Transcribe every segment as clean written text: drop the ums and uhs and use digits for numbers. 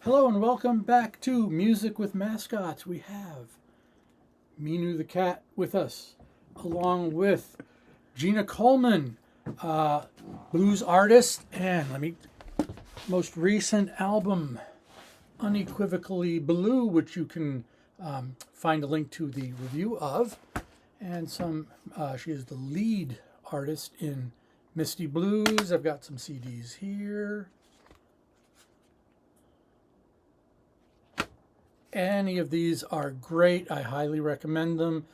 Hello and welcome back to Music with Mascots. We have Minu the cat with us, along with Gina Coleman, blues artist, and most recent album, Unequivocally Blue, which you can find a link to the review of, and she is the lead artist in Misty Blues. I've got some CDs here. Any of these are great. I highly recommend them.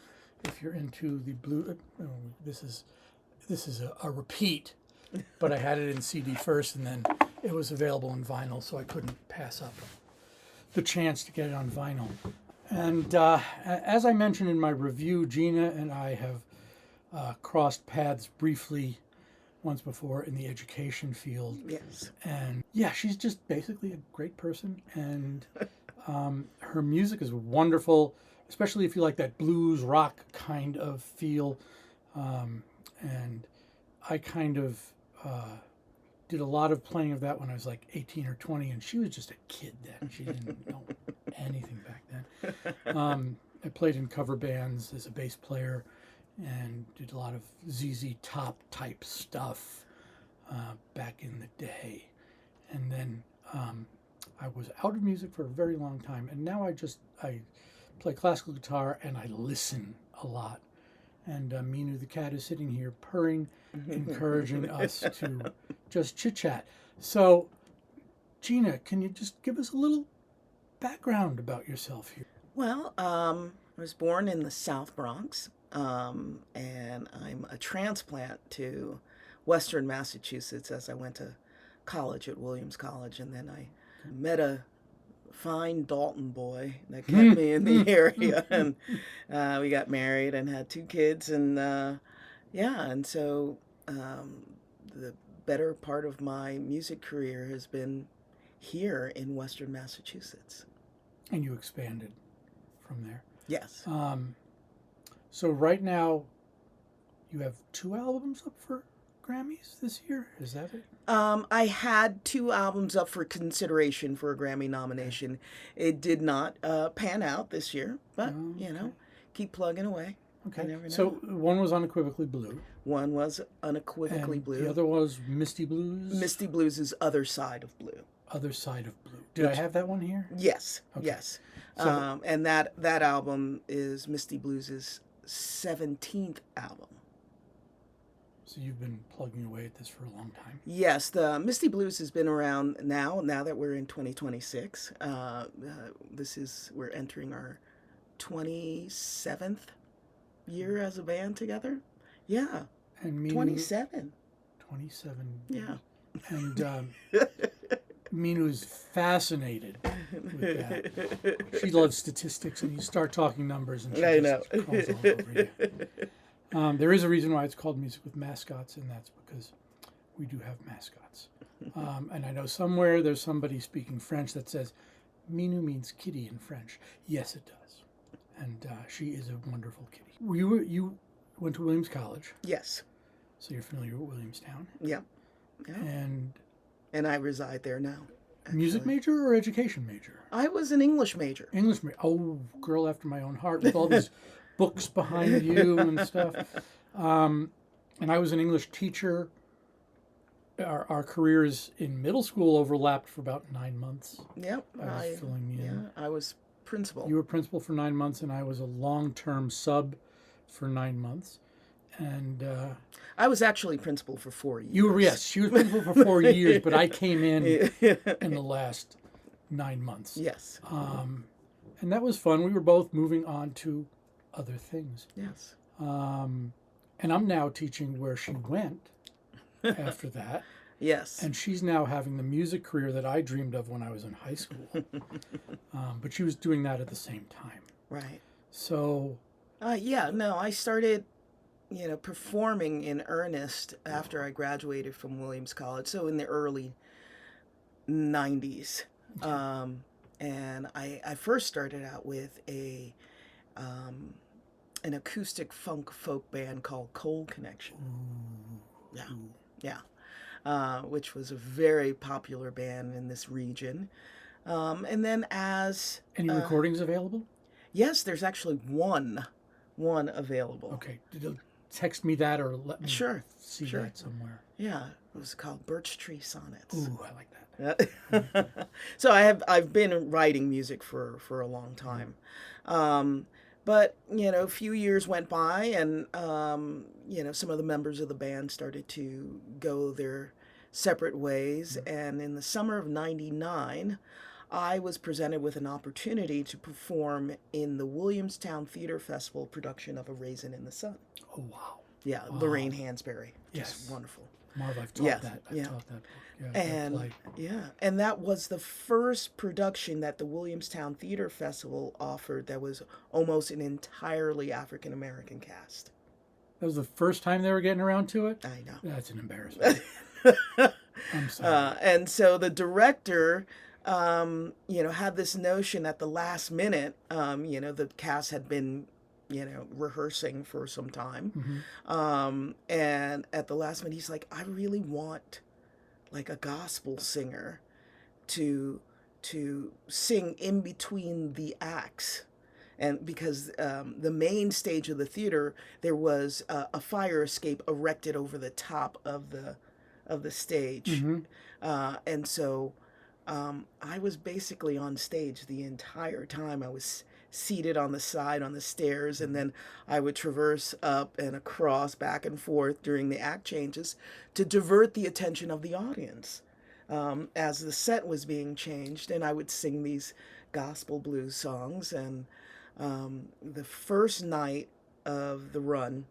If you're into the blue, this is a repeat, but I had it in CD first, and then it was available in vinyl, so I couldn't pass up the chance to get it on vinyl. And as I mentioned in my review, Gina and I have crossed paths briefly once before in the education field. Yes. And yeah, she's just basically a great person, and her music is wonderful, especially if you like that blues rock kind of feel. And I kind of did a lot of playing of that when I was like 18 or 20, and she was just a kid then. She didn't know anything back then. I played in cover bands as a bass player and did a lot of ZZ Top type stuff back in the day. And then I was out of music for a very long time, and now I play classical guitar and I listen a lot. And Minu the cat is sitting here purring, encouraging us to just chit-chat. So, Gina, can you just give us a little background about yourself here? Well, I was born in the South Bronx, and I'm a transplant to Western Massachusetts as I went to college at Williams College, and then I met a fine Dalton boy that kept me in the area, and we got married and had 2 kids, and and so the better part of my music career has been here in Western Massachusetts. And you expanded from there. Yes. So right now, you have 2 albums up for Grammys this year? Is that it? I had 2 albums up for consideration for a Grammy nomination. It did not pan out this year, but, keep plugging away. Okay. You never know. So one was Unequivocally Blue. One was Unequivocally And Blue. the other was Misty Blues? Misty Blues is Other Side of Blue. Other Side of Blue. Did I have that one here? Yes, Okay. yes. So, and that album is Misty Blues' 17th album. So you've been plugging away at this for a long time. Yes, the Misty Blues has been around now that we're in 2026. We're entering our 27th year as a band together. Yeah, And Minu, 27. 27. Yeah. And Minu's fascinated with that. She loves statistics, and you start talking numbers, and she I just know. crawls all over you. There is a reason why it's called Music with Mascots, and that's because we do have mascots. And I know somewhere there's somebody speaking French that says, Minu means kitty in French. Yes, it does. And she is a wonderful kitty. You went to Williams College, Yes. so you're familiar with Williamstown. Yeah. And I reside there now. music actually. major or education major? I was an English major. English major. Oh, girl after my own heart, with all these books behind you and stuff. And I was an English teacher. Our careers in middle school overlapped for about 9 months. Yep. I was filling you in. I was principal. You were principal for 9 months, and I was a long-term sub for 9 months. And I was actually principal for 4 years. yes, she was principal for 4 years, but I came in the last 9 months. Yes. And that was fun. We were both moving on to other things. Yes. And I'm now teaching where she went after that. Yes. And she's now having the music career that I dreamed of when I was in high school. But she was doing that at the same time. Right. So... I started, performing in earnest after I graduated from Williams College, so in the early 90s. And I first started out with an acoustic funk folk band called Cold Connection. Which was a very popular band in this region. And then as Any recordings available? yes, there's actually one available. Okay. Text me that or let me Sure, see sure. that somewhere. Yeah, it was called Birch Tree Sonnets. Ooh, I like that. So I've been writing music for a long time, but a few years went by, and some of the members of the band started to go their separate ways. And in the summer of '99, I was presented with an opportunity to perform in the Williamstown Theater Festival production of A Raisin in the Sun. Oh, wow. Yeah, Wow. Lorraine Hansberry, just Yes. wonderful. Marv, I've taught Yes, that. yeah. I've taught that book. Yeah, that And play. and that was the first production that the Williamstown Theater Festival offered that was almost an entirely African American cast. That was the first time they were getting around to it? I know. That's an embarrassment. I'm sorry. And so the director, had this notion at the last minute. The cast had been, rehearsing for some time, and at the last minute, he's like, "I really want like a gospel singer to sing in between the acts." And because the main stage of the theater, there was a fire escape erected over the top of the stage, and so I was basically on stage the entire time. I was seated on the side on the stairs, and then I would traverse up and across, back and forth during the act changes to divert the attention of the audience as the set was being changed, and I would sing these gospel blues songs. And the first night of the run,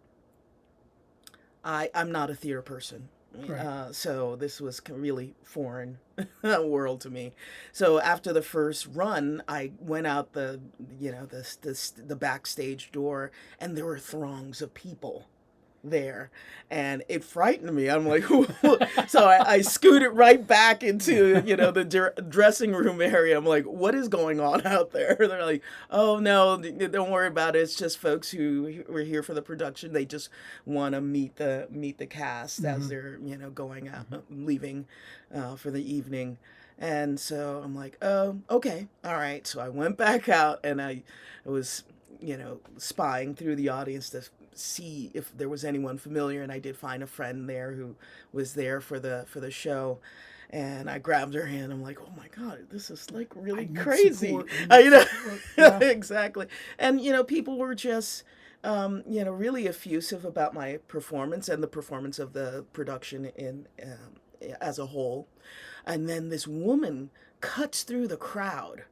I'm not a theater person. Right. So this was really foreign world to me. So after the first run, I went out the backstage door, and there were throngs of people there, and it frightened me. I'm like, so I scooted right back into the dressing room area. I'm like, what is going on out there? They're like, oh no, don't worry about it. It's just folks who were here for the production. They just want to meet the cast as they're going out, leaving for the evening. And so I'm like, oh, okay, all right. So I went back out, and I was spying through the audience to see if there was anyone familiar, and I did find a friend there who was there for the show, and I grabbed her hand. I'm like, oh my god, this is like really crazy. Yeah. Exactly. And people were just really effusive about my performance and the performance of the production in as a whole. And then this woman cuts through the crowd,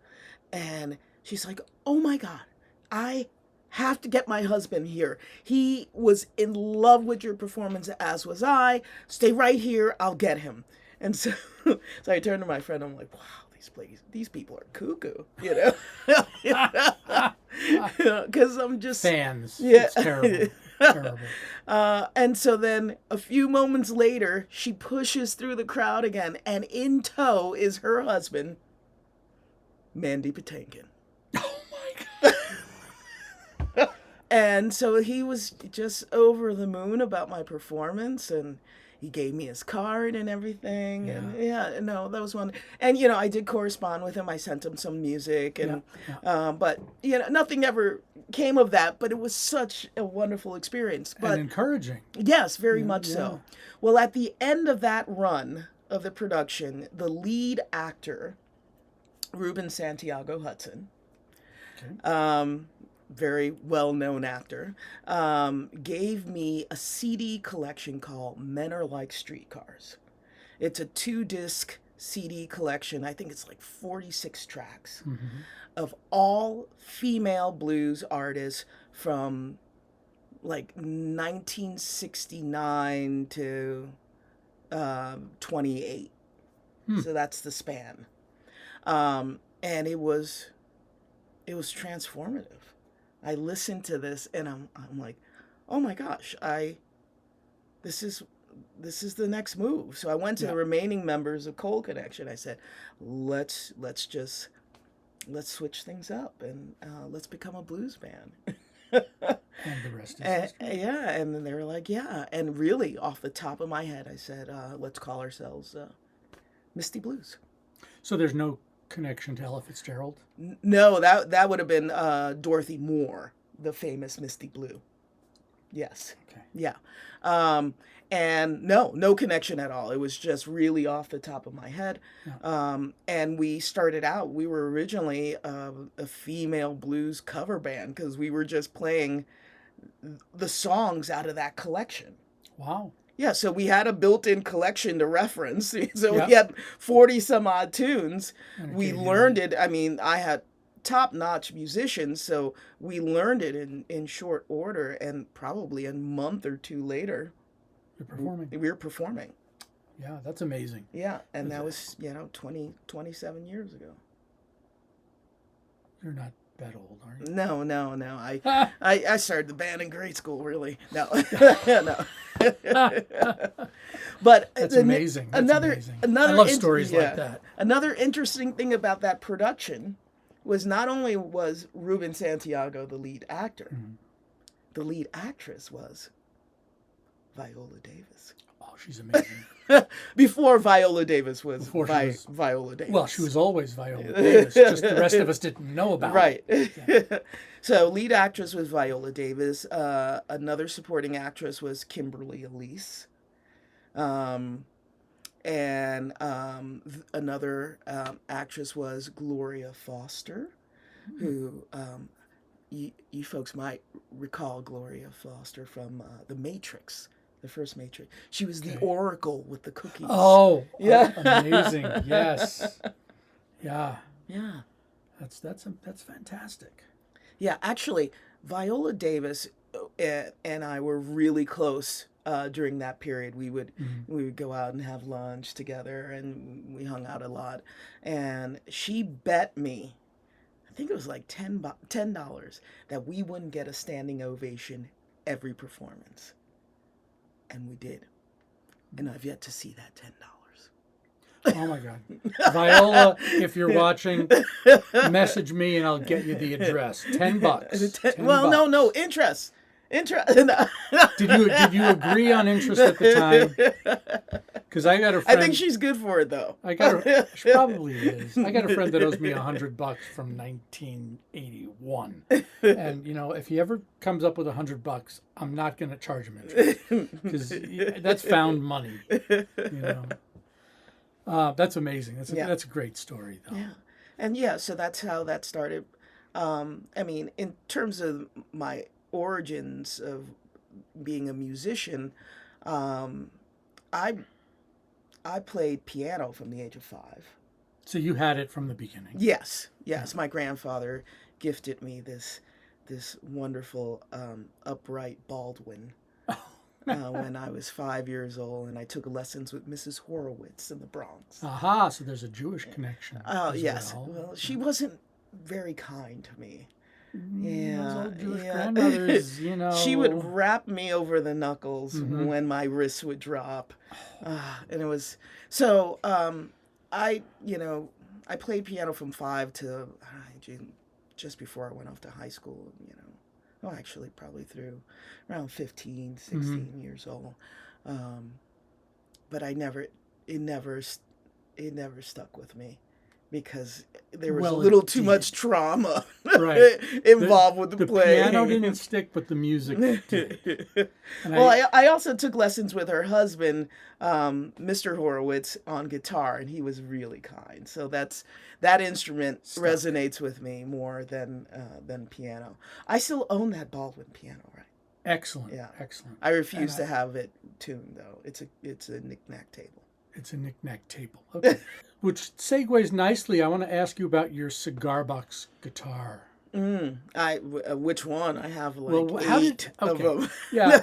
and she's like, oh my god, I have to get my husband here. He was in love with your performance, as was I. Stay right here. I'll get him. And so, so I turned to my friend. I'm like, wow, these people are cuckoo, because I'm just fans. Yeah. It's terrible. Terrible. And so then a few moments later, she pushes through the crowd again, and in tow is her husband, Mandy Patinkin. Oh my god. And so he was just over the moon about my performance, and he gave me his card and everything. Yeah. And yeah, no, that was one. And I did correspond with him. I sent him some music, and but nothing ever came of that. But it was such a wonderful experience. But and encouraging. yes, very much yeah. so. Well, at the end of that run of the production, the lead actor, Ruben Santiago Hudson, Okay. very well-known actor, gave me a CD collection called Men Are Like Streetcars. It's a 2-disc CD collection. I think it's like 46 tracks of all female blues artists from like 1969 to 28. So that's the span. And it was transformative. I listened to this, and I'm like, oh my gosh, this is the next move. So I went to the remaining members of Coal Connection. I said, let's switch things up, and let's become a blues band. And the rest is history. Yeah, and then they were like, yeah. And really, off the top of my head, I said, let's call ourselves Misty Blues. So there's no connection to Ella Fitzgerald? No, that would have been Dorothy Moore, the famous Misty Blue. Yes. Okay. Yeah. And no connection at all. It was just really off the top of my head. Yeah. And we started out, we were originally a female blues cover band because we were just playing the songs out of that collection. Wow. Yeah, so we had a built-in collection to reference. So Yep. we had 40 some odd tunes. And We occasionally- learned it. I mean, I had top-notch musicians, so we learned it in short order, and probably a month or two later, You're performing. we were performing. Yeah, that's amazing. Yeah, and that was, 27 years ago. You're not that old, are you? No. I started the band in grade school, really. No. No. But That's amazing. That's another amazing. another I love in- stories yeah. like that. Another interesting thing about that production was not only was Ruben Santiago the lead actor, Mhm. the lead actress was Viola Davis. Oh, she's amazing. Before Viola Davis was, Before she was- Viola Davis. Well, she was always Viola Davis. Just the rest of us didn't know about right. it. So lead actress was Viola Davis. Another supporting actress was Kimberly Elise. Another actress was Gloria Foster, who you folks might recall Gloria Foster from The Matrix, the first Matrix. She was the Okay. Oracle with the cookies. Oh, Yeah. amazing. Yes. Yeah. Yeah. That's fantastic. Yeah, actually, Viola Davis and I were really close during that period. We would go out and have lunch together, and we hung out a lot. And she bet me, I think it was like $10 that we wouldn't get a standing ovation every performance, and we did. And I've yet to see that $10. Oh my God. Viola, if you're watching, message me and I'll get you the address. $10. Well, $10. no, interest. Did you agree on interest at the time? Because I got a I friend. think she's good for it, though. She probably is. I got a friend that owes me $100 from 1981, and if he ever comes up with $100, I'm not going to charge him interest because that's found money. That's amazing. That's a great story, though. Yeah. And so that's how that started. I mean, in terms of my origins of being a musician, I played piano from the age of 5. So you had it from the beginning. Yes. My grandfather gifted me this wonderful upright Baldwin when I was 5 years old, and I took lessons with Mrs. Horowitz in the Bronx. Aha, so there's a Jewish connection. Oh, as yes. Well, she wasn't very kind to me. Those old Jewish grandmothers, She would rap me over the knuckles when my wrists would drop. And it was... So, I played piano from 5 to just before I went off to high school, Well, actually, probably through around 15, 16 years old. But it never stuck with me because there was a little too much trauma involved with the playing. The piano didn't stick, but the music did. I also took lessons with her husband, Mr. Horowitz, on guitar, and he was really kind. So that instrument resonates with me more than piano. I still own that Baldwin piano, right? Excellent. Yeah. Excellent. I refuse to have it tuned, though. It's a knick-knack table. It's a knick-knack table. Okay. Which segues nicely. I want to ask you about your cigar box guitar. Which one? I have like 8 of them. Yeah.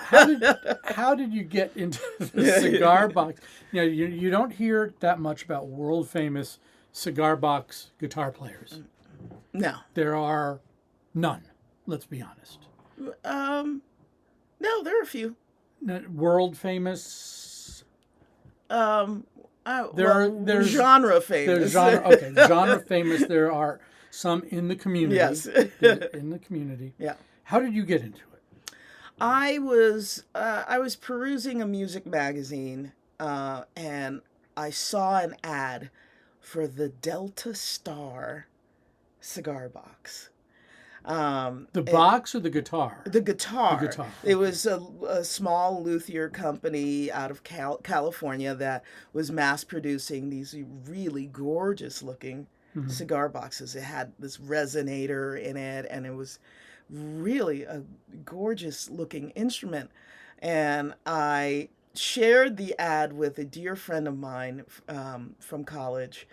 How did you get into the cigar box? You don't hear that much about world famous cigar box guitar players. No. There are none. Let's be honest. No, there are a few. World famous. There's genre famous. Genre famous. There are some in the community. Yes. In the community. Yeah. How did you get into it? I was perusing a music magazine, and I saw an ad for the Delta Star cigar box. The box or the guitar? The guitar. The guitar. It was a small luthier company out of California that was mass producing these really gorgeous looking cigar boxes. It had this resonator in it, and it was really a gorgeous looking instrument. And I shared the ad with a dear friend of mine from college,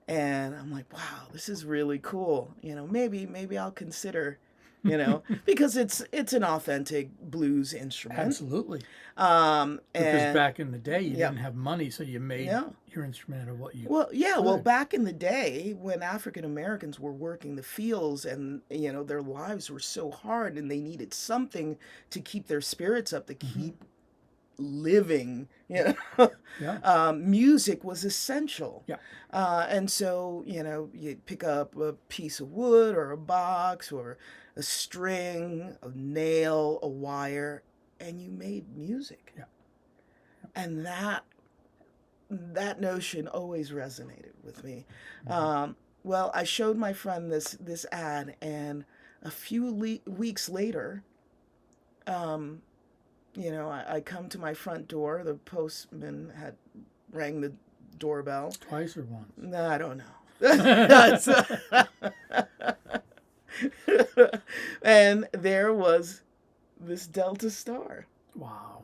and I'm like, wow, this is really cool. Maybe I'll consider, because it's an authentic blues instrument. Absolutely. And Because back in the day, you yeah. didn't have money, so you made Yeah. your instrument out of what you Well, could. back in the day when African Americans were working the fields and, their lives were so hard and they needed something to keep their spirits up, to keep living, Yeah. music was essential. Yeah. And so, you'd pick up a piece of wood or a box or a string, a nail, a wire, and you made music. Yeah. And that notion always resonated with me. Well, I showed my friend this ad, and a few weeks later, I come to my front door. The postman had rang the doorbell. Twice or once? No, I don't know. And there was this Delta Star. Wow.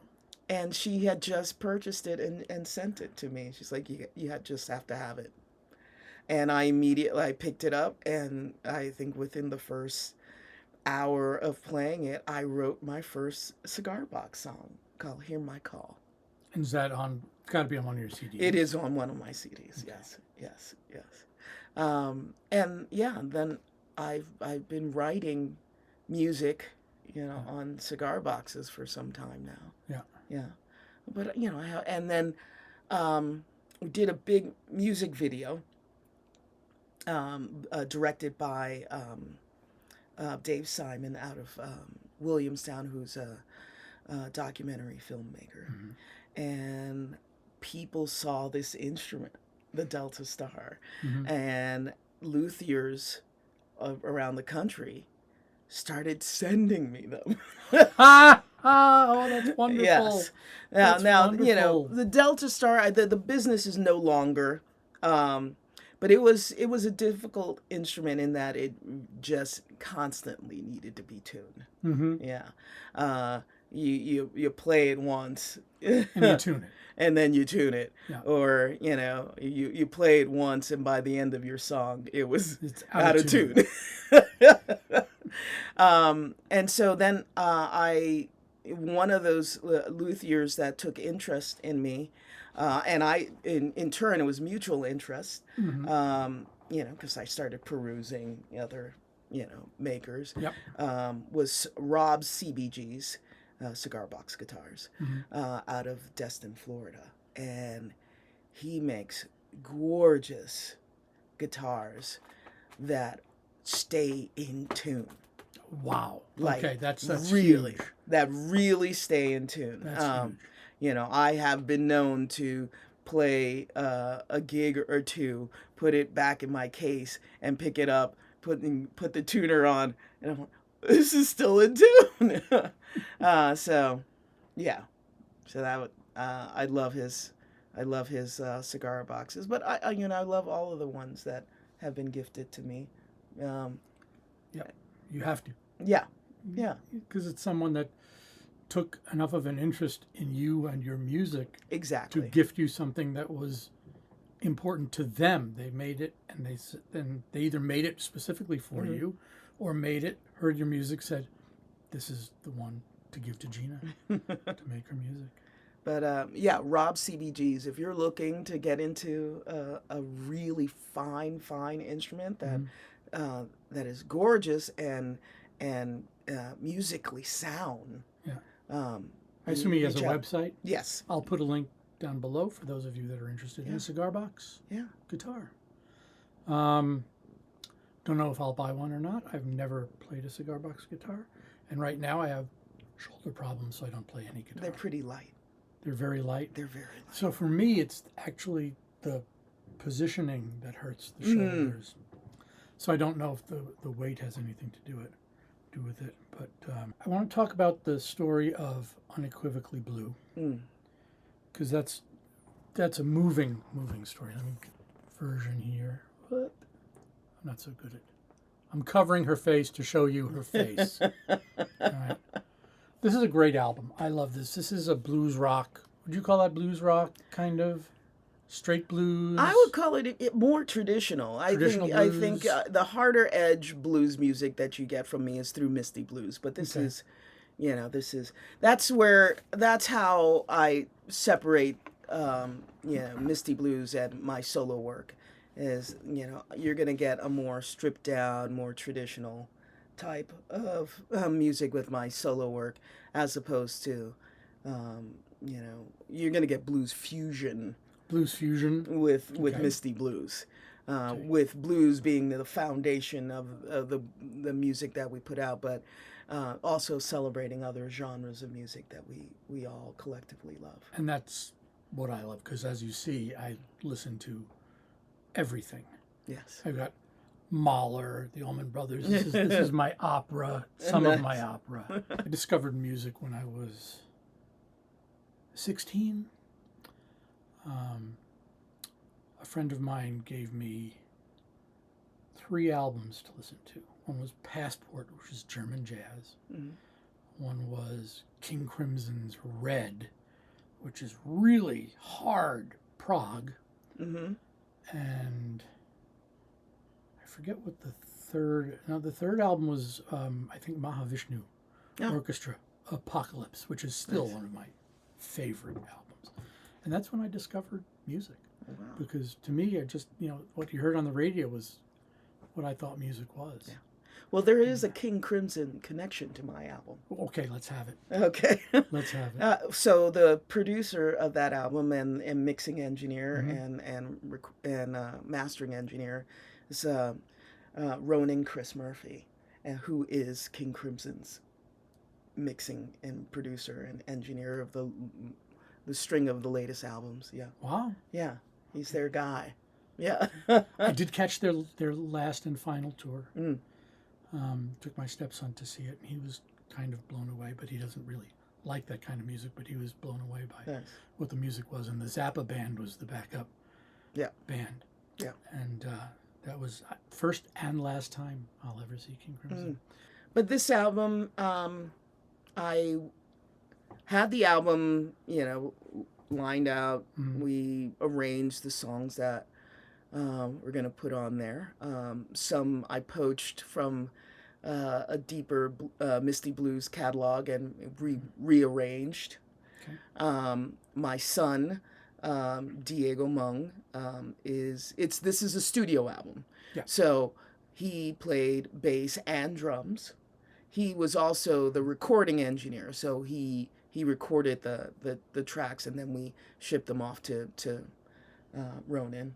And she had just purchased it and sent it to me. She's like, you just have to have it. And I picked it up, and I think within the first hour of playing it, I wrote my first cigar box song called "Hear My Call." And is that on? Got to be on one of your CDs. It is on one of my CDs. Okay. Yes. And yeah, then I've been writing music, on cigar boxes for some time now. Yeah. But and then we did a big music video directed by Dave Simon out of Williamstown, who's a documentary filmmaker. And people saw this instrument, the Delta Star, and luthiers around the country started sending me them. Oh, that's wonderful. Yes. That's Now wonderful. the Delta Star, the business is no longer, but it was a difficult instrument in that it just constantly needed to be tuned. Yeah. You play it once And you tune it. and then you tune it. Yeah. Or, you play it once and by the end of your song it was It's out of tune. And so then one of those luthiers that took interest in me, and I, in turn, it was mutual interest, because I started perusing other, makers, Yep. was Rob CBG's cigar box guitars out of Destin, Florida. And he makes gorgeous guitars that stay in tune. Wow. Like, Okay, that's really, huge. that really stay in tune. That's huge. I have been known to play a gig or two, put it back in my case, and pick it up, put the tuner on, and I'm like, this is still in tune. So, yeah. So that would, I love his cigar boxes, but I love all of the ones that have been gifted to me. Yeah. You have to. Yeah. Because it's someone that took enough of an interest in you and your music Exactly. to gift you something that was important to them. They made it, and they either made it specifically for you, or heard your music, said, "This is the one to give to Gina to make her music." But Rob CBG's. If you're looking to get into a really fine instrument that is gorgeous and musically sound. Yeah. I assume he has a website. Yes. I'll put a link down below for those of you that are interested in a cigar box guitar. Don't know if I'll buy one or not. I've never played a cigar box guitar, and right now I have shoulder problems, so I don't play any guitar. They're pretty light. They're very light. They're very light. So for me, it's actually the positioning that hurts the shoulders. So I don't know if the weight has anything to do with it. But I want to talk about the story of Unequivocally Blue, because that's a moving story. Let me get a version here. What? I'm not so good at. I'm covering her face to show you her face. All right. This is a great album. I love this. This is a blues rock. Would you call that blues rock, kind of? Straight blues? I would call it more traditional. I think the harder edge blues music that you get from me is through Misty Blues. But this is, that's how I separate, Misty Blues and my solo work. Is, you're going to get a more stripped down, more traditional type of music with my solo work, as opposed to, you're going to get blues fusion. Blues fusion with Misty Blues, with blues being the foundation of the music that we put out, but also celebrating other genres of music that we all collectively love. And that's what I love, because as you see, I listen to everything. Yes. I've got Mahler, the Allman Brothers. This is my opera, some of my opera. I discovered music when I was 16. A friend of mine gave me 3 albums to listen to. One was Passport, which is German jazz. One was King Crimson's Red, which is really hard prog. And I forget what the third album was. I think Mahavishnu Orchestra Apocalypse, which is still one of my favorite albums. And that's when I discovered music. Oh, wow. Because to me, I just, what you heard on the radio was what I thought music was. Yeah. Well, there is a King Crimson connection to my album. Okay, let's have it. Okay. Let's have it. So the producer of that album and mixing engineer and mastering engineer is Ronan Chris Murphy, who is King Crimson's mixing and producer and engineer of the string of the latest albums. Yeah. Wow. Yeah. He's their guy. Yeah. I did catch their last and final tour. Took my stepson to see it, and he was kind of blown away, but he doesn't really like that kind of music, but he was blown away by what the music was. And the Zappa band was the backup band. Yeah. And that was first and last time I'll ever see King Crimson. But this album, I had the album, lined out. We arranged the songs that we're going to put on there. Some I poached from a deeper Misty Blues catalog and rearranged. Okay. My son, Diego Mung, this is a studio album. Yeah. So he played bass and drums. He was also the recording engineer, so he recorded the tracks, and then we shipped them off to Ronan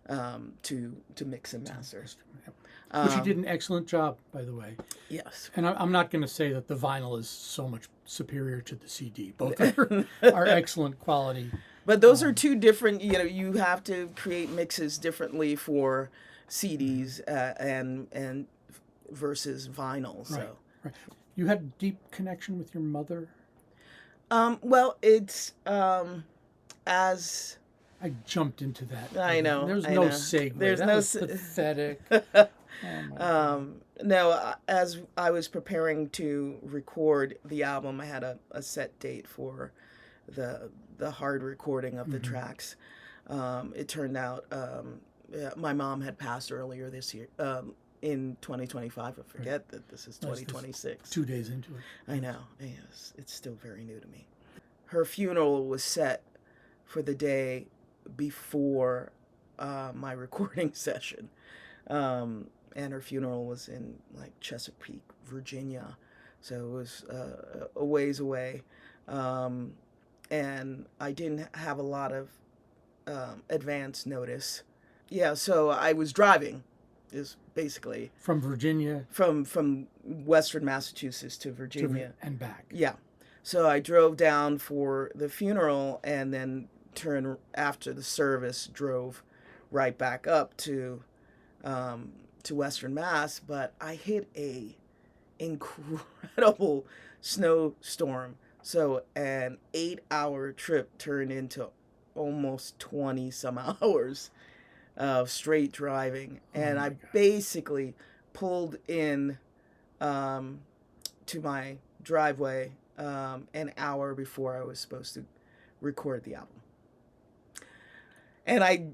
to mix and master. Which he did an excellent job, by the way. Yes. And I'm not going to say that the vinyl is so much superior to the CD. Both are excellent quality. But those are two different, you have to create mixes differently for CDs and versus vinyl. So. Right. You had a deep connection with your mother? Well, it's as... I jumped into that. I know. There's no segue. There's that no was pathetic. No, as I was preparing to record the album, I had a set date for the hard recording of the tracks. It turned out my mom had passed earlier this year, in 2025. I forget that this is 2026. 2 days into it. I know. Yes, it's still very new to me. Her funeral was set for the day before my recording session. And her funeral was in Chesapeake, Virginia. So it was a ways away. And I didn't have a lot of advance notice. Yeah, so I was driving, is basically. From Virginia? From Western Massachusetts to Virginia. And back. Yeah. So I drove down for the funeral and then after the service, drove right back up to Western Mass. But I hit a incredible snowstorm. So an 8-hour trip turned into almost 20 some hours of straight driving. Oh And my I God. basically pulled in to my driveway an hour before I was supposed to record the album. And I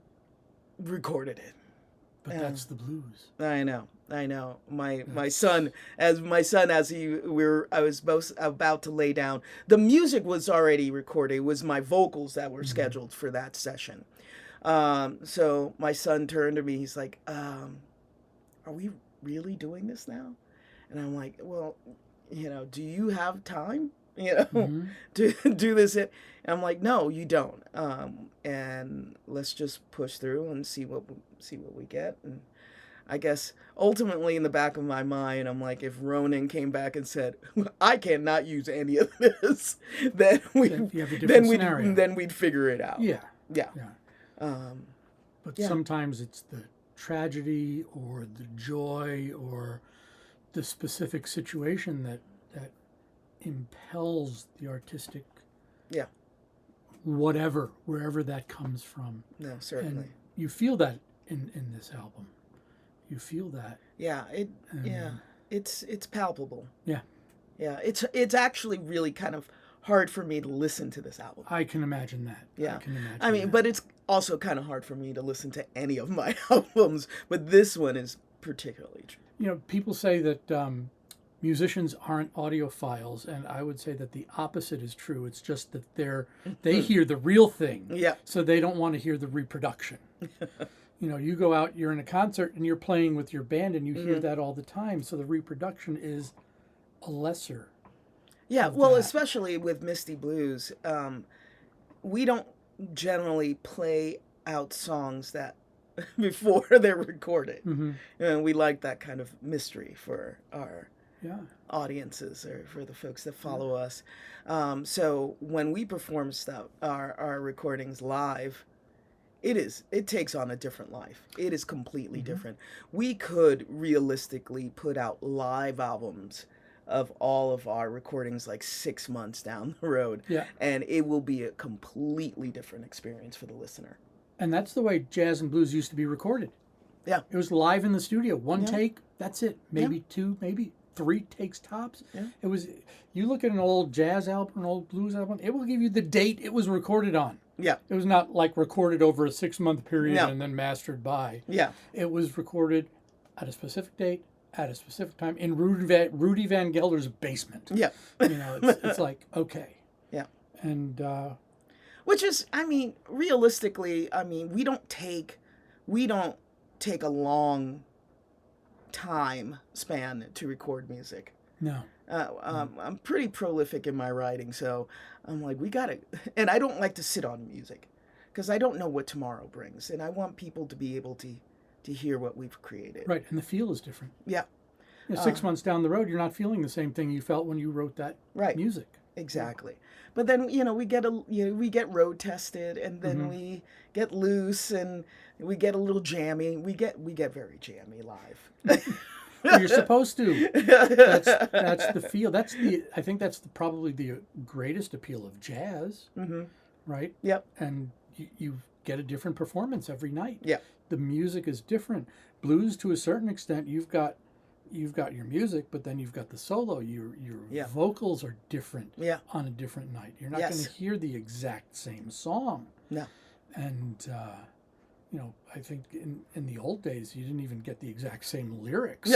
recorded it. But that's the blues. I know. My son, as I was both about to lay down. The music was already recorded. It was my vocals that were scheduled for that session. So my son turned to me. He's like, "Are we really doing this now?" And I'm like, "Well, do you have time? To do this?" And I'm like, "No, you don't. And let's just push through and see what we get." And I guess ultimately in the back of my mind, I'm like, if Ronan came back and said, "I cannot use any of this," then we'd figure it out. Yeah. Yeah. But Yeah. sometimes it's the tragedy or the joy or the specific situation that impels the artistic, Yeah. wherever that comes from. No, certainly. And you feel that in this album. You feel that. Yeah. It's palpable. Yeah. Yeah. It's actually really kind of hard for me to listen to this album. I can imagine that. Yeah. I can imagine I mean, that. but it's also kind of hard for me to listen to any of my albums, but this one is particularly true. People say that musicians aren't audiophiles, and I would say that the opposite is true. It's just that they hear the real thing, Yeah. so they don't want to hear the reproduction. You go out, you're in a concert, and you're playing with your band, and you hear that all the time, so the reproduction is a lesser. Yeah, of well, that. especially with Misty Blues, we don't generally play out songs that before they're recorded. And we like that kind of mystery for our audiences or for the folks that follow us. So when we perform stuff, our recordings live, it takes on a different life. It is completely different. We could realistically put out live albums of all of our recordings like 6 months down the road. Yeah. And it will be a completely different experience for the listener. And that's the way jazz and blues used to be recorded. Yeah. It was live in the studio. One take, that's it. Maybe two, maybe 3 takes tops. Yeah. It was, you look at an old jazz album, an old blues album, it will give you the date it was recorded on. Yeah. It was not like recorded over a 6-month period No. and then mastered by. Yeah. It was recorded at a specific date, at a specific time, in Rudy Van Gelder's basement. Yeah. It's like, okay. Yeah. And which is, I mean, realistically, we don't take a long time span to record music. no. I'm pretty prolific in my writing, so I'm like, we got to, and I don't like to sit on music because I don't know what tomorrow brings, and I want people to be able to hear what we've created. Right, and the feel is different. Yeah. 6 months down the road, you're not feeling the same thing you felt when you wrote that music. Exactly. But then, we get road tested, and then we get loose, and we get a little jammy. We get very jammy live. Well, you're supposed to. That's the feel. I think that's probably the greatest appeal of jazz. Right? Yep. And you get a different performance every night. Yeah. The music is different. Blues, to a certain extent, you've got your music, but then you've got the solo. Your vocals are different on a different night. You're not going to hear the exact same song. No. And I think in the old days you didn't even get the exact same lyrics.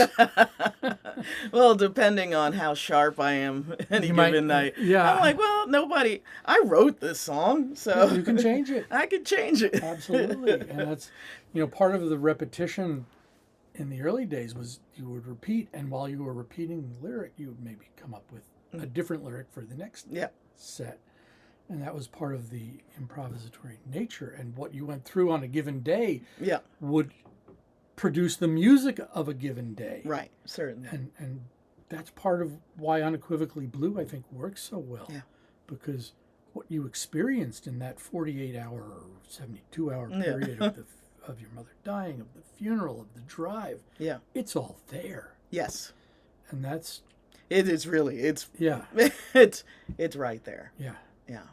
Well, depending on how sharp I am any given night. Yeah. I'm like, well, I wrote this song, so you can change it. I can change it. Absolutely. And that's part of the repetition in the early days was you would repeat, and while you were repeating the lyric, you would maybe come up with a different lyric for the next set. And that was part of the improvisatory nature, and what you went through on a given day would produce the music of a given day. Right, certainly. And that's part of why Unequivocally Blue, I think, works so well. Yeah. Because what you experienced in that 48-hour or 72-hour period of your mother dying, of the funeral, of the drive. Yeah. It's all there. Yes. And that's, It is really. It's yeah, it's right there. yeah. Yeah.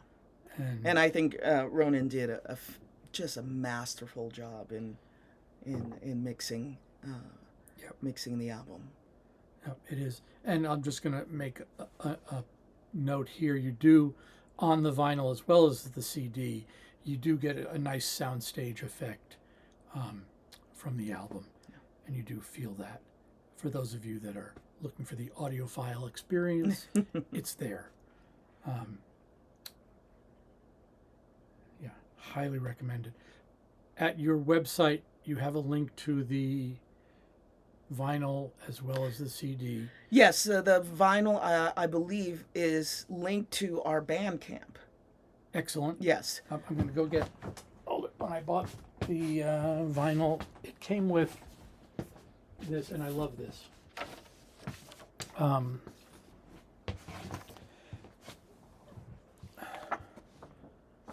And, And I think Ronan did just a masterful job in mixing Yep. mixing the album. yep, it is. And I'm just going to make a note here. You do, on the vinyl as well as the CD, you do get a nice soundstage effect from the album. And you do feel that. For those of you that are looking for the audiophile experience, it's there. Yeah, highly recommended. At your website, you have a link to the vinyl as well as the CD. Yes, the vinyl I believe is linked to our Bandcamp. Excellent. Yes. I'm going to go get. Hold it. When I bought the vinyl, it came with this, and I love this.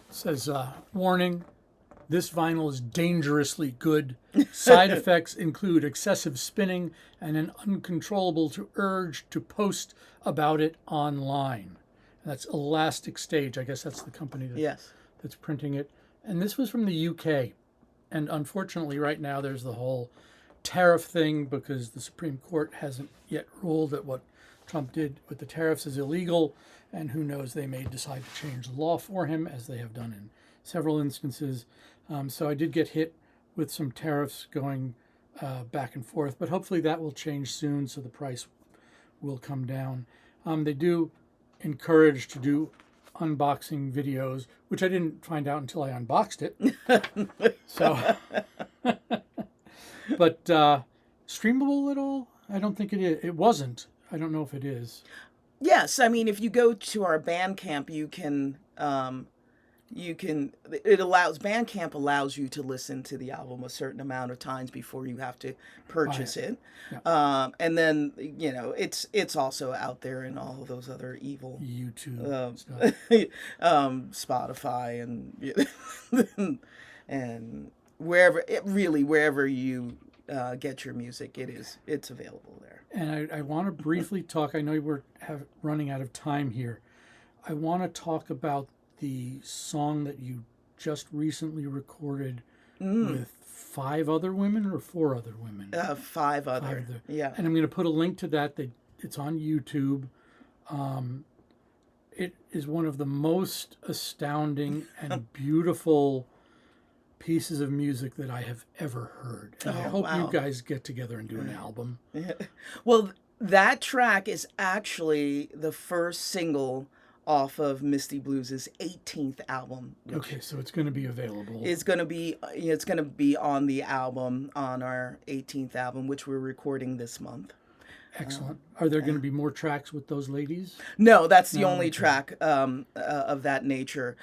It says, warning, this vinyl is dangerously good. Side effects include excessive spinning and an uncontrollable urge to post about it online. And that's Elastic Stage. I guess that's the company that's printing it. And this was from the UK. And unfortunately, right now, there's the whole tariff thing because the Supreme Court hasn't yet ruled that what Trump did with the tariffs is illegal. And who knows, they may decide to change the law for him, as they have done in several instances. So I did get hit with some tariffs going back and forth, but hopefully that will change soon, so the price will come down. They do encourage to do unboxing videos, which I didn't find out until I unboxed it. So, but streamable at all? I don't think it is. It wasn't. I don't know if it is. Yes, I mean, if you go to our Bandcamp, Bandcamp allows you to listen to the album a certain amount of times before you have to purchase it. Yeah. And then, it's also out there in all of those other evil YouTube stuff. Spotify and and wherever you get your music, it's available there. And I want to briefly talk. I know we're running out of time here. I want to talk about the song that you just recently recorded with 5 other women or 4 other women? 5 other. Yeah. And I'm going to put a link to that. It's on YouTube. It is one of the most astounding and beautiful pieces of music that I have ever heard. And I hope you guys get together and do an album. Well, that track is actually the first single off of Misty Blues' 18th album. Okay, so it's going to be available. It's going to be on the album, on our 18th album, which we're recording this month. Excellent. Are there going to be more tracks with those ladies? No, that's the only track of that nature.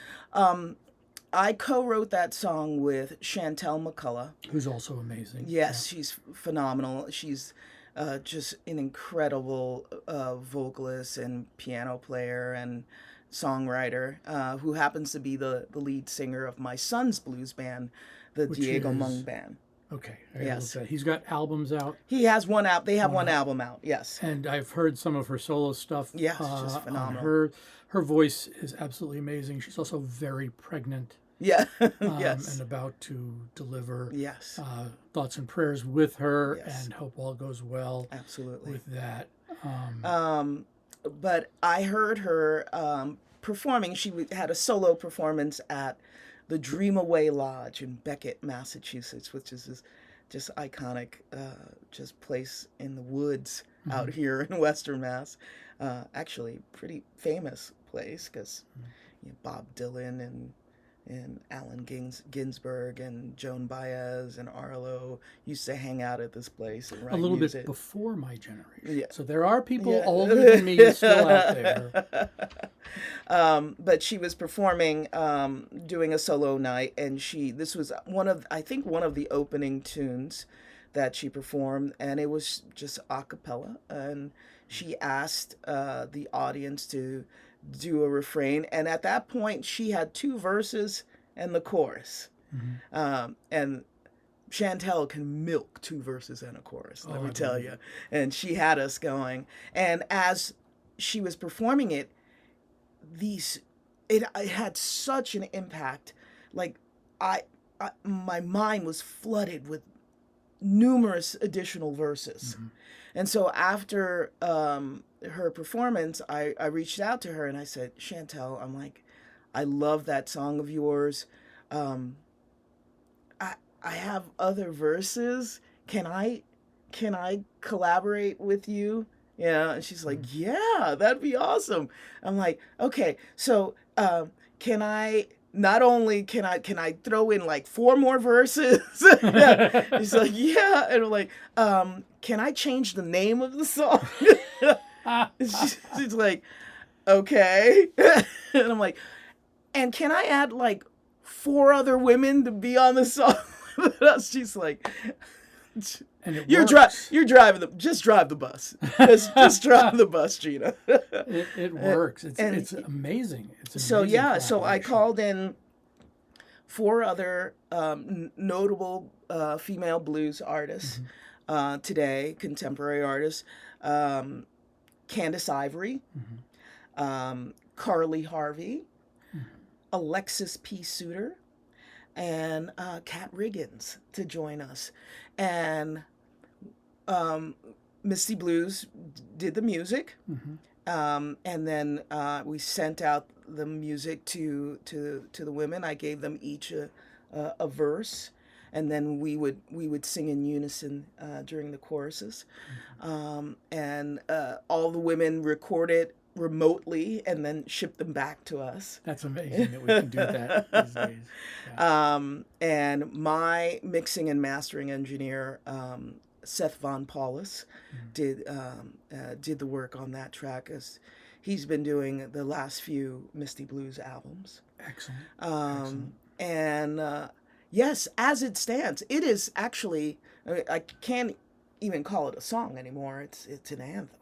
I co-wrote that song with Chantel McCullough, who's also amazing. Yes, she's phenomenal. She's just an incredible vocalist and piano player and songwriter who happens to be the lead singer of my son's blues band, the Diego Mung Band. Okay. Yes. He's got albums out. He has one out. They have one album out. Yes. And I've heard some of her solo stuff. Yes, just phenomenal. Her voice is absolutely amazing. She's also very pregnant. Yeah. Yes. And about to deliver. Yes. Thoughts and prayers with her, Yes. and hope all goes well. Absolutely. With that. But I heard her performing. She had a solo performance at the Dream Away Lodge in Beckett, Massachusetts, which is this just iconic just place in the woods out here in Western Mass. Actually, pretty famous place because Bob Dylan and Allen Ginsberg and Joan Baez and Arlo used to hang out at this place and write a little music. bit before my generation. Yeah. So there are people older than me still out there. But she was performing, doing a solo night, and this was one of the opening tunes that she performed, and it was just a cappella, and she asked the audience to do a refrain, and at that point she had 2 verses and the chorus. And Chantel can milk 2 verses and a chorus, let Oh, me I tell believe you. it. And she had us going. And as she was performing it, it had such an impact. Like my mind was flooded with numerous additional verses. Mm-hmm. And so after her performance, I reached out to her and I said, Chantel, I'm like, I love that song of yours. Um, I have other verses. Can I collaborate with you? Yeah. And she's like, yeah, that'd be awesome. I'm like, okay, so can I not only can I throw in like 4 more verses? Yeah. She's like, yeah. And I'm like, can I change the name of the song? She's like, okay. And I'm like, and can I add like 4 other women to be on the song with us? She's like, And it you're works. you're driving just drive the bus. Just drive the bus, Gina. It works. It's And it's amazing. It's an so amazing yeah, so I collaboration. called in 4 other notable female blues artists today, contemporary artists. Candace Ivory, Carly Harvey, Alexis P. Suter, and Kat Riggins to join us. And Misty Blues did the music. And then we sent out the music to the women. I gave them each a verse, and then we would sing in unison during the choruses. And all the women recorded remotely and then ship them back to us. That's amazing that we can do that these days. Yeah. And my mixing and mastering engineer, Seth Von Paulus, did the work on that track, as he's been doing the last few Misty Blues albums. Excellent. Um, Excellent. and yes, as it stands, it is actually, I can't even call it a song anymore. It's an anthem.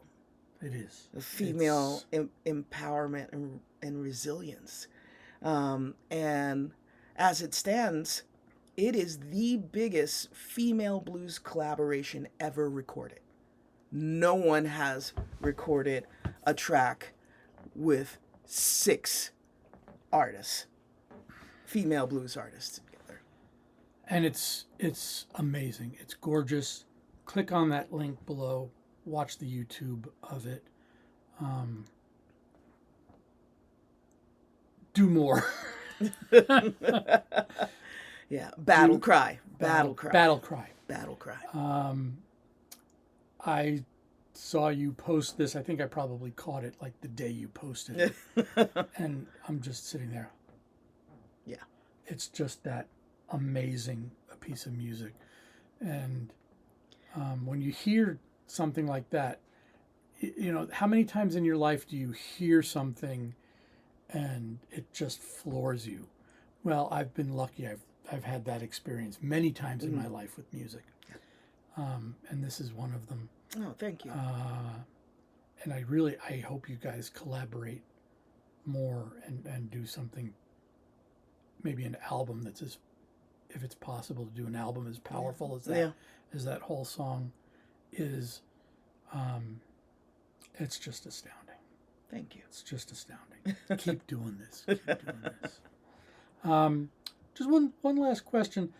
It is. The female empowerment and resilience. And as it stands, it is the biggest female blues collaboration ever recorded. No one has recorded a track with 6 artists, female blues artists together. And it's amazing. It's gorgeous. Click on that link below. Watch the YouTube of it. Do more. Yeah, battle cry. Battle cry. I saw you post this. I think I probably caught it like the day you posted it. And I'm just sitting there. Yeah. It's just that amazing a piece of music. And when you hear something like that, you know, how many times in your life do you hear something and it just floors you? Well, I've been lucky. I've had that experience many times in my life with music. And this is one of them. Oh, thank you. And I hope you guys collaborate more and do something, maybe an album that's if it's possible to do an album as powerful as that, as that whole song is. It's just astounding. Thank you. It's just astounding. Keep doing this. Keep doing this. Just one last question.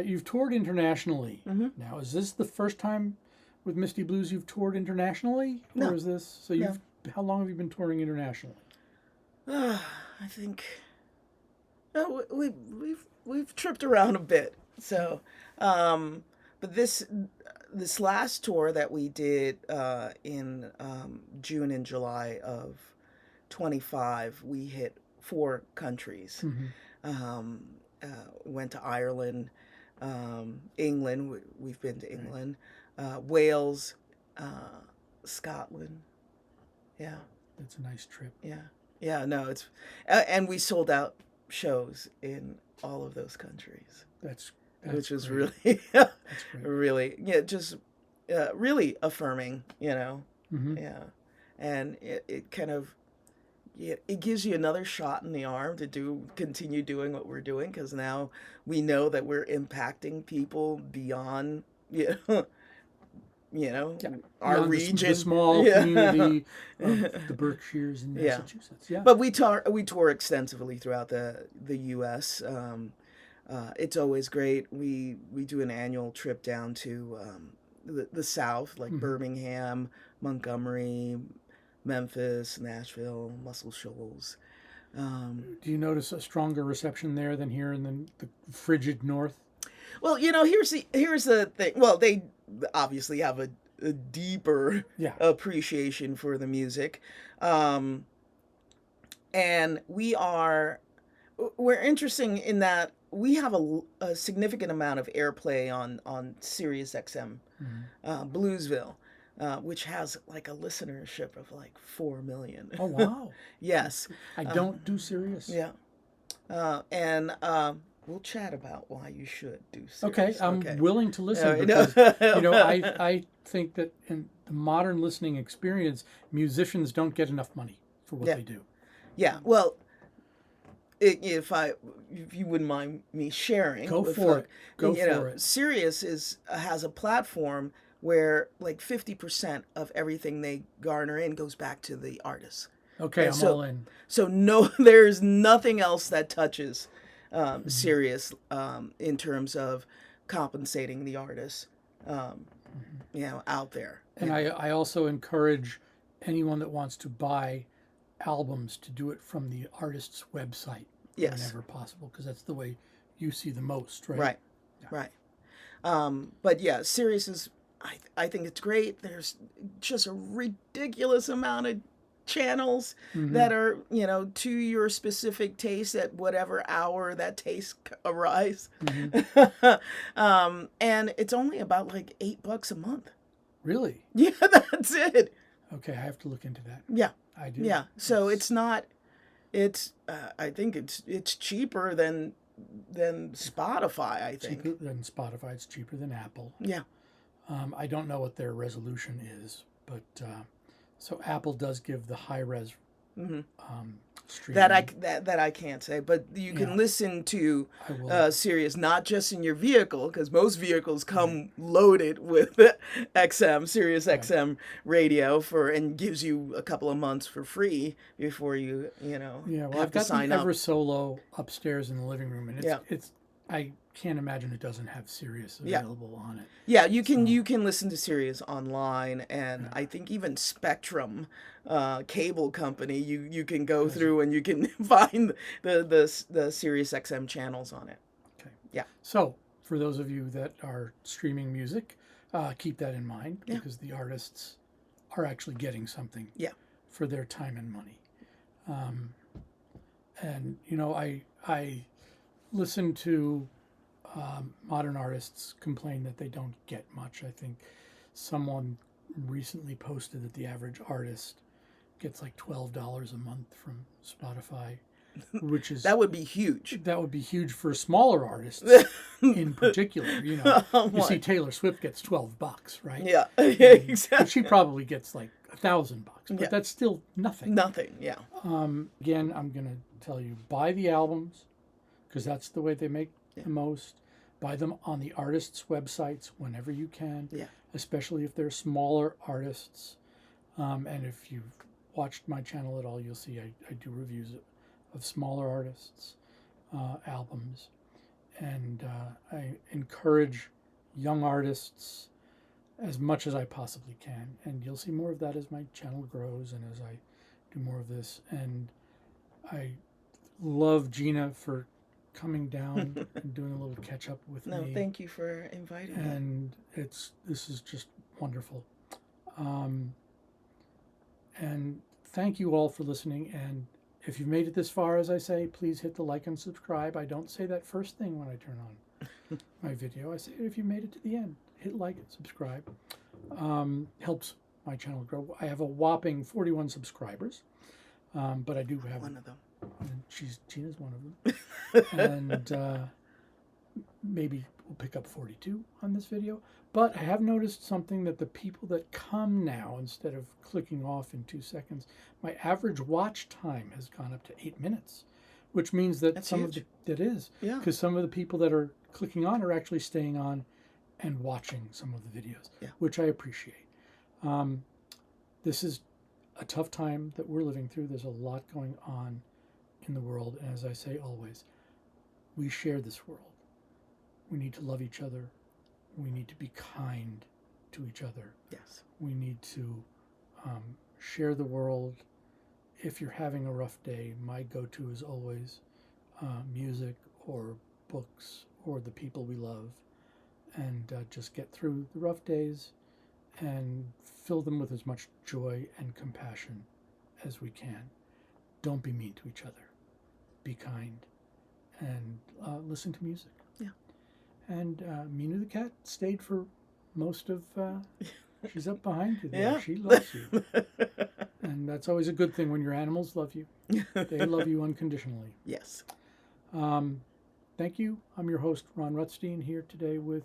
You've toured internationally. Now, is this the first time with Misty Blues you've toured internationally? No. Or is this, so you've, how long have you been touring internationally? I think we've tripped around a bit. So, but this last tour that we did in June and July of 25, we hit 4 countries. Went to Ireland, England. We've been to England, Wales, Scotland. Yeah. It's a nice trip. Yeah. Yeah. No, it's and we sold out shows in all of those countries. That's which was great. really, That's great. really, just really affirming, you know. Yeah. And it kind of it gives you another shot in the arm to continue doing what we're doing, because now we know that we're impacting people beyond, you know, Yeah. our Beyond region. the small Yeah. community of the Berkshires in Yeah. Massachusetts. Yeah. But we tour extensively throughout the U.S. It's always great. We do an annual trip down to the South, like Birmingham, Montgomery, Memphis, Nashville, Muscle Shoals. Do you notice a stronger reception there than here in the frigid North? Well, here's the thing. Well, they obviously have a deeper Yeah. appreciation for the music, and we're interesting in that we have a significant amount of airplay on Sirius XM, Bluesville, which has like a listenership of like 4 million. Oh, wow. Yes. I don't do Sirius. Yeah. And we'll chat about why you should do Okay, Sirius. I'm willing to listen because I think that in the modern listening experience, musicians don't get enough money for what they do. Yeah. Well, if you wouldn't mind me sharing, Go for it. Go for it. Sirius has a platform where like 50% of everything they garner in goes back to the artists. Okay, I'm all in. So no, there's nothing else that touches Sirius in terms of compensating the artists, out there. And I also encourage anyone that wants to buy albums to do it from the artist's website whenever possible, because that's the way you see the most, right? Right, right. But yeah, Sirius is, I think it's great. There's just a ridiculous amount of channels that are, to your specific taste at whatever hour that taste arrives. And it's only about like $8 a month. Really? Yeah, that's it. Okay, I have to look into that. Yeah. I do. Yeah. So it's not, I think it's cheaper than Spotify, I think. Cheaper than Spotify. It's cheaper than Apple. Yeah. I don't know what their resolution is, but so Apple does give the high res streaming. That I can't say, but you can listen to Sirius not just in your vehicle, because most vehicles come loaded with Sirius XM radio and gives you a couple of months for free before you Well, have I've to got sign the up. Ever Solo upstairs in the living room, and Yeah. it's I can't imagine it doesn't have Sirius available on it. Yeah, you can listen to Sirius online, and I think even Spectrum cable company, you can go through and you can find the Sirius XM channels on it. Okay. Yeah. So for those of you that are streaming music, keep that in mind because the artists are actually getting something for their time and money. And I listen to modern artists complain that they don't get much. I think someone recently posted that the average artist gets like $12 a month from Spotify, which is That would be huge. that would be huge for smaller artists in particular. You see Taylor Swift gets $12, right? Yeah, But exactly. she probably gets like $1,000, but that's still nothing. Nothing. Yeah. Again, I'm gonna tell you, buy the albums because that's the way they make the most. Buy them on the artists' websites whenever you can, especially if they're smaller artists. And if you've watched my channel at all, you'll see I do reviews of smaller artists' albums. And I encourage young artists as much as I possibly can. And you'll see more of that as my channel grows and as I do more of this. And I love Gina for coming down and doing a little catch up with me. No, thank you for inviting me. And this is just wonderful. And thank you all for listening. And if you've made it this far, as I say, please hit the like and subscribe. I don't say that first thing when I turn on my video. I say it if you made it to the end. Hit like and subscribe. Helps my channel grow. I have a whopping 41 subscribers, but I do have one of them. And Gina's one of them. And maybe we'll pick up 42 on this video. But I have noticed something, that the people that come now, instead of clicking off in 2 seconds, my average watch time has gone up to 8 minutes, which means that That's some huge. of that is, Yeah. because some of the people that are clicking on are actually staying on and watching some of the videos, Yeah. which I appreciate. This is a tough time that we're living through. There's a lot going on in the world, and as I say always, we share this world. We need to love each other. We need to be kind to each other. Yes. We need to share the world. If you're having a rough day, my go-to is always music or books or the people we love, and just get through the rough days and fill them with as much joy and compassion as we can. Don't be mean to each other. Be kind, and listen to music. Yeah. And Minu the cat stayed for most of. She's up behind you there. Yeah. She loves you, and that's always a good thing when your animals love you. They love you unconditionally. Yes. Thank you. I'm your host, Ron Rutstein, here today with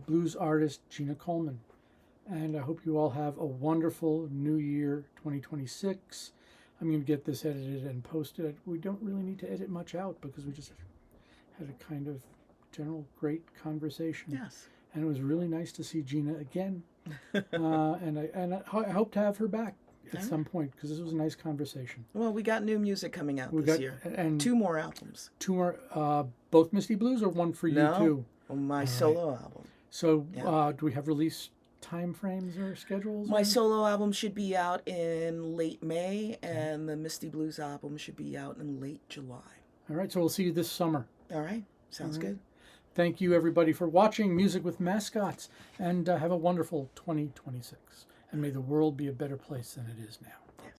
blues artist Gina Coleman. And I hope you all have a wonderful New Year 2026. I'm going to get this edited and posted. We don't really need to edit much out because we just had a kind of general great conversation. Yes. And it was really nice to see Gina again. And I hope to have her back at some point, because this was a nice conversation. Well, we got new music coming out this year. And 2 more albums. 2 more, both Misty Blues, or one for you too? No, my solo album. So do we have release time frames or schedules? My solo album should be out in late May, and the Misty Blues album should be out in late July. All right, so we'll see you this summer. All right, sounds good. Thank you, everybody, for watching Music with Mascots, and have a wonderful 2026. And may the world be a better place than it is now.